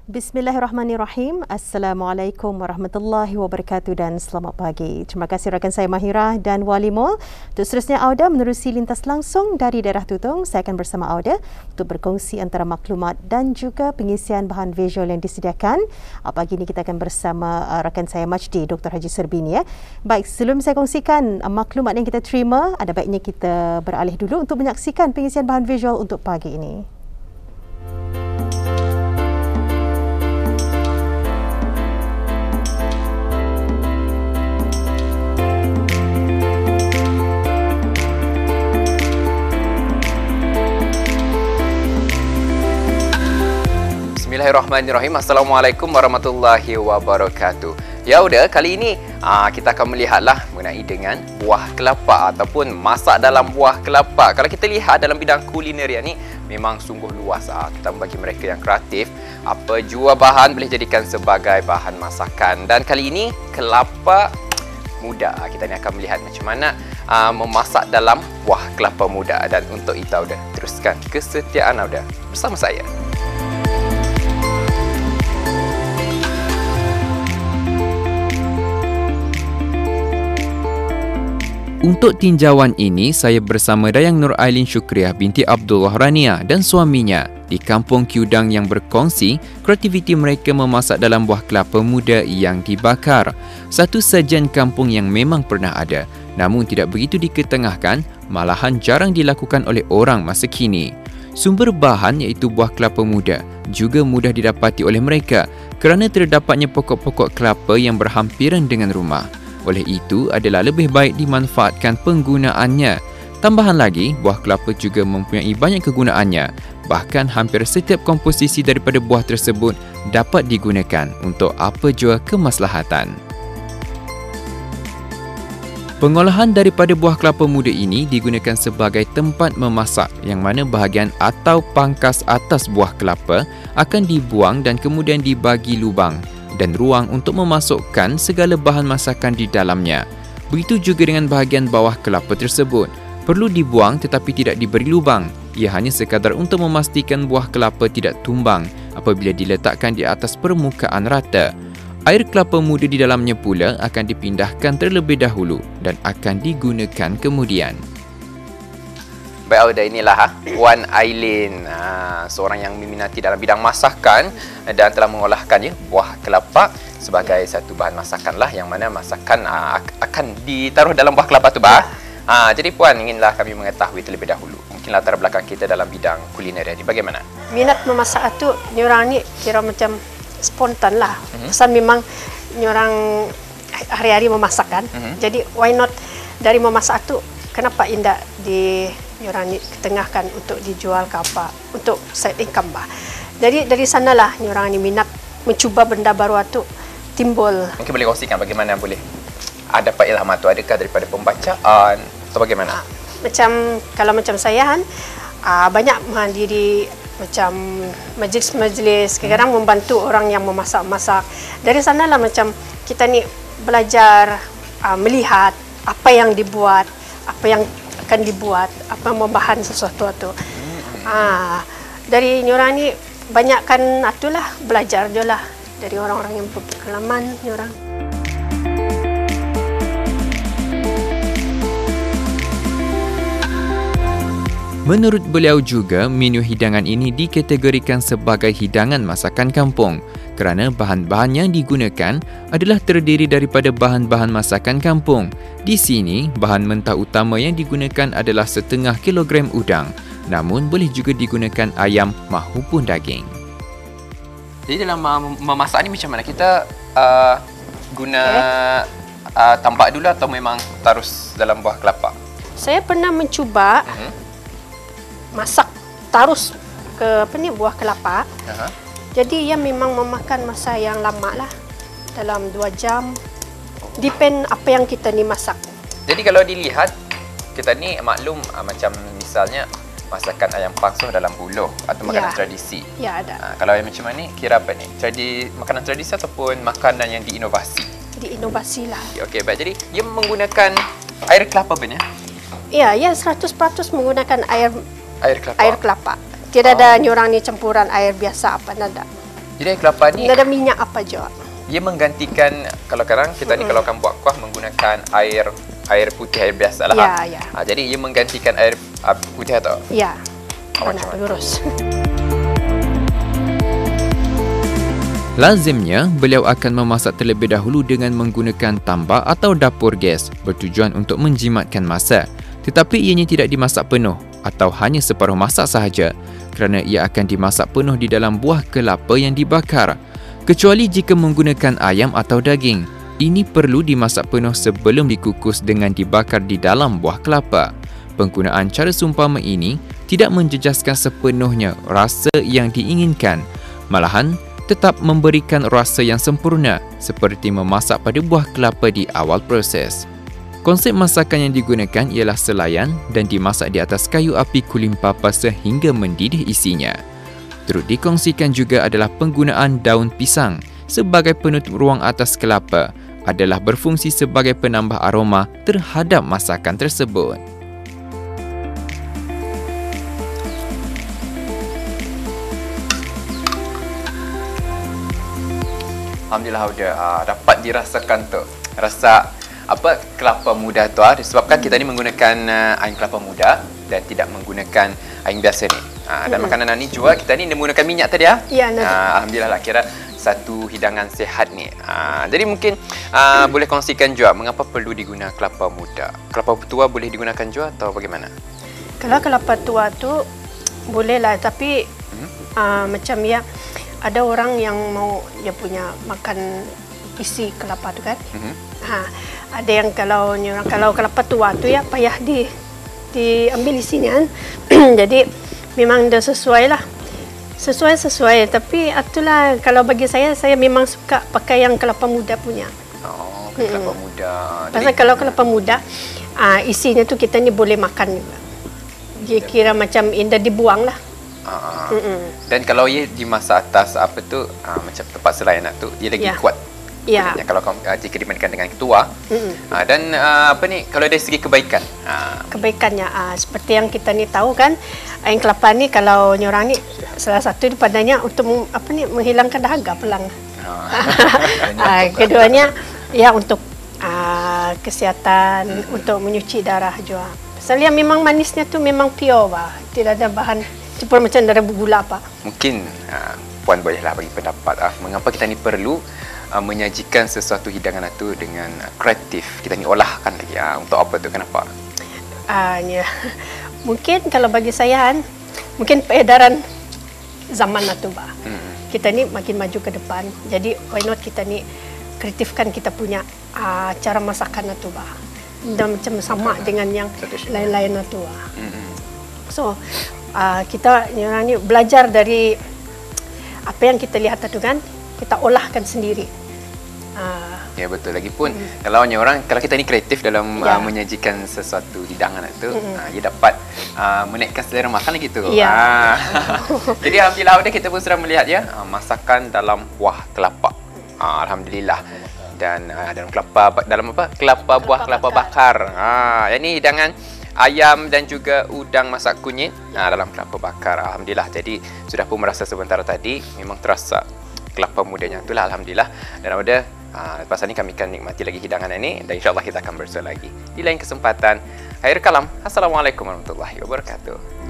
Bismillahirrahmanirrahim. Assalamualaikum warahmatullahi wabarakatuh dan selamat pagi. Terima kasih rakan saya Mahira dan Wali Mall. Untuk seterusnya Auda menerusi lintas langsung dari daerah Tutong. Saya akan bersama Auda untuk berkongsi antara maklumat dan juga pengisian bahan visual yang disediakan. Pagi ini kita akan bersama rakan saya Majdi, Dr. Haji Serbini. Baik, sebelum saya kongsikan maklumat yang kita terima, ada baiknya kita beralih dulu untuk menyaksikan pengisian bahan visual untuk pagi ini. Bismillahirrahmanirrahim. Assalamualaikum warahmatullahi wabarakatuh. Ya udah, kali ini kita akan melihatlah mengenai dengan buah kelapa ataupun masak dalam buah kelapa. Kalau kita lihat dalam bidang kulineria ni memang sungguh luas, terutama bagi mereka yang kreatif. Apa jua bahan boleh jadikan sebagai bahan masakan. Dan kali ini kelapa muda. Kita ni akan melihat macam mana memasak dalam buah kelapa muda. Dan untuk itu Auda, teruskan kesetiaan Auda bersama saya. Untuk tinjauan ini, saya bersama Dayang Nur Ailin Syukriah binti Abdullah Rania dan suaminya di Kampung Kiudang yang berkongsi kreativiti mereka memasak dalam buah kelapa muda yang dibakar. Satu sajian kampung yang memang pernah ada, namun tidak begitu diketengahkan, malahan jarang dilakukan oleh orang masa kini. Sumber bahan iaitu buah kelapa muda juga mudah didapati oleh mereka kerana terdapatnya pokok-pokok kelapa yang berhampiran dengan rumah. Oleh itu, adalah lebih baik dimanfaatkan penggunaannya. Tambahan lagi, buah kelapa juga mempunyai banyak kegunaannya. Bahkan hampir setiap komposisi daripada buah tersebut dapat digunakan untuk apa jua kemaslahatan. Pengolahan daripada buah kelapa muda ini digunakan sebagai tempat memasak yang mana bahagian atau pangkas atas buah kelapa akan dibuang dan kemudian dibagi lubang dan ruang untuk memasukkan segala bahan masakan di dalamnya. Begitu juga dengan bahagian bawah kelapa tersebut. Perlu dibuang tetapi tidak diberi lubang. Ia hanya sekadar untuk memastikan buah kelapa tidak tumbang apabila diletakkan di atas permukaan rata. Air kelapa muda di dalamnya pula akan dipindahkan terlebih dahulu dan akan digunakan kemudian. Baik Auda, inilah Wan Ailin, seorang yang meminati dalam bidang masakan dan telah mengolahkan buah kelapa sebagai satu bahan masakan lah, yang mana masakan akan ditaruh dalam buah kelapa tu bah. Jadi Puan, inginlah kami mengetahui terlebih dahulu mungkin latar belakang kita dalam bidang kuliner ini bagaimana? Minat memasak tu orang ni kira macam spontan lah. Pesan memang orang hari-hari memasak kan. Jadi why not dari memasak tu kenapa indah di orang ni ketengahkan untuk dijual ke apa, untuk side income bah. Jadi dari sanalah orang ni minat mencuba benda baru tu timbul. Mungkin boleh kongsikan bagaimana boleh dapat ilham tu, adakah daripada pembacaan atau bagaimana? Macam kalau macam saya kan banyak menghadiri macam majlis-majlis, kadang-kadang membantu orang yang memasak-masak. Dari sanalah macam kita ni belajar melihat apa yang dibuat, apa yang akan dibuat, apa membahan sesuatu tu. Dari orang ni banyakkan itulah belajar je lah dari orang-orang yang berpengalaman orang. Menurut beliau juga, menu hidangan ini dikategorikan sebagai hidangan masakan kampung kerana bahan-bahan yang digunakan adalah terdiri daripada bahan-bahan masakan kampung. Di sini, bahan mentah utama yang digunakan adalah setengah kilogram udang, namun boleh juga digunakan ayam mahupun daging. Jadi dalam memasak ni macam mana? Kita guna tambak dulu atau memang tarus dalam buah kelapa? Saya pernah mencuba masak tarus ke buah kelapa. Jadi ia memang memakan masa yang lama lah, dalam 2 jam. Depend apa yang kita ni masak. Jadi kalau dilihat, kita ni maklum macam misalnya masakan ayam pangsuh dalam buluh atau makanan tradisi. Ya, ada. Kalau yang macam ni, kira apa ni? Makanan tradisi ataupun makanan yang diinovasi? Diinovasi lah. Okey, baik. Jadi dia menggunakan air kelapa benar? Ya, 100% menggunakan air kelapa. Tidak ada orang ni campuran air biasa apa nada. Jadi air kelapa ni Tidak ada minyak apa juga. dia menggantikan, kalau sekarang kita ni kalau akan buat kuah menggunakan air putih, air biasa lah. Ya, ya. Jadi ia menggantikan air putih atau? Ya, Macam nak lurus. Lazimnya, beliau akan memasak terlebih dahulu dengan menggunakan tambak atau dapur gas bertujuan untuk menjimatkan masa. Tetapi ianya tidak dimasak penuh atau hanya separuh masak sahaja kerana ia akan dimasak penuh di dalam buah kelapa yang dibakar. Kecuali jika menggunakan ayam atau daging, ini perlu dimasak penuh sebelum dikukus dengan dibakar di dalam buah kelapa. Penggunaan cara seumpama ini tidak menjejaskan sepenuhnya rasa yang diinginkan, malahan tetap memberikan rasa yang sempurna seperti memasak pada buah kelapa di awal proses. Konsep masakan yang digunakan ialah selayan dan dimasak di atas kayu api kulim papas sehingga mendidih isinya. Turut dikongsikan juga adalah penggunaan daun pisang sebagai penutup ruang atas kelapa adalah berfungsi sebagai penambah aroma terhadap masakan tersebut. Alhamdulillah udah dapat dirasakan tu rasa apa kelapa muda tu disebabkan kita ni menggunakan air kelapa muda dan tidak menggunakan air biasa ni. Dan makanan ni juga kita ni menggunakan minyak tadi ya. Ya, alhamdulillah lah kira satu hidangan sihat ni. Jadi mungkin boleh kongsikan juga mengapa perlu digunakan kelapa muda. Kelapa tua boleh digunakan juga atau bagaimana? Kalau kelapa tua tu boleh lah, tapi macam ya ada orang yang mau dia punya makan isi kelapa tu kan. Ada yang kalau kelapa tua tu ya payah diambil isinya kan. Jadi memang dah sesuai lah. Sesuai, tapi itulah kalau bagi saya memang suka pakai yang kelapa muda punya. Oh, kelapa muda. Pasal kalau kelapa muda isinya tu kita ni boleh makan juga. Dia kira macam indah dibuang lah. Dan kalau ia dimasak atas apa tu macam tempat selayan tu dia lagi kuat. Ya. Kalau jika dibandingkan dengan tua. Dan apa ni kalau dari segi kebaikan. Kebaikannya seperti yang kita ni tahu kan, air kelapa ni kalau orang ni salah satu padanya untuk apa ni menghilangkan dahaga pelang. Keduanya ya untuk kesihatan, untuk menyuci darah juga. Pasal yang memang manisnya tu memang pure bah. Tidak ada bahan campur macam darah gula apa. Mungkin puan bolehlah bagi pendapat mengapa kita ni perlu menyajikan sesuatu hidangan itu dengan kreatif. Kita ni olahkan lagi untuk apa tu, kenapa? Ya. Mungkin kalau bagi saya mungkin peredaran zaman itu bah. Kita ni makin maju ke depan. Jadi why not kita ni kreatifkan kita punya cara masakan itu bah. Dan macam sama dengan yang lain-lain itu. So kita ni belajar dari apa yang kita lihat itu kan, kita olahkan sendiri. Ya betul, lagipun kalau kita ni kreatif dalam menyajikan sesuatu hidangan itu, ia dapat menaikkan selera makan lagi tu. Jadi alhamdulillah kita pun sudah melihat ya masakan dalam buah kelapa. Alhamdulillah. Dan dalam kelapa buah kelapa bakar. Yang ni hidangan ayam dan juga udang masak kunyit dalam kelapa bakar. Alhamdulillah. Jadi sudah pun merasa sebentar tadi memang terasa kelapa mudanya itulah, alhamdulillah. Dan lepas ini kami akan nikmati lagi hidangan ini dan insyaAllah kita akan bersua lagi di lain kesempatan. Akhir kalam, Assalamualaikum warahmatullahi wabarakatuh.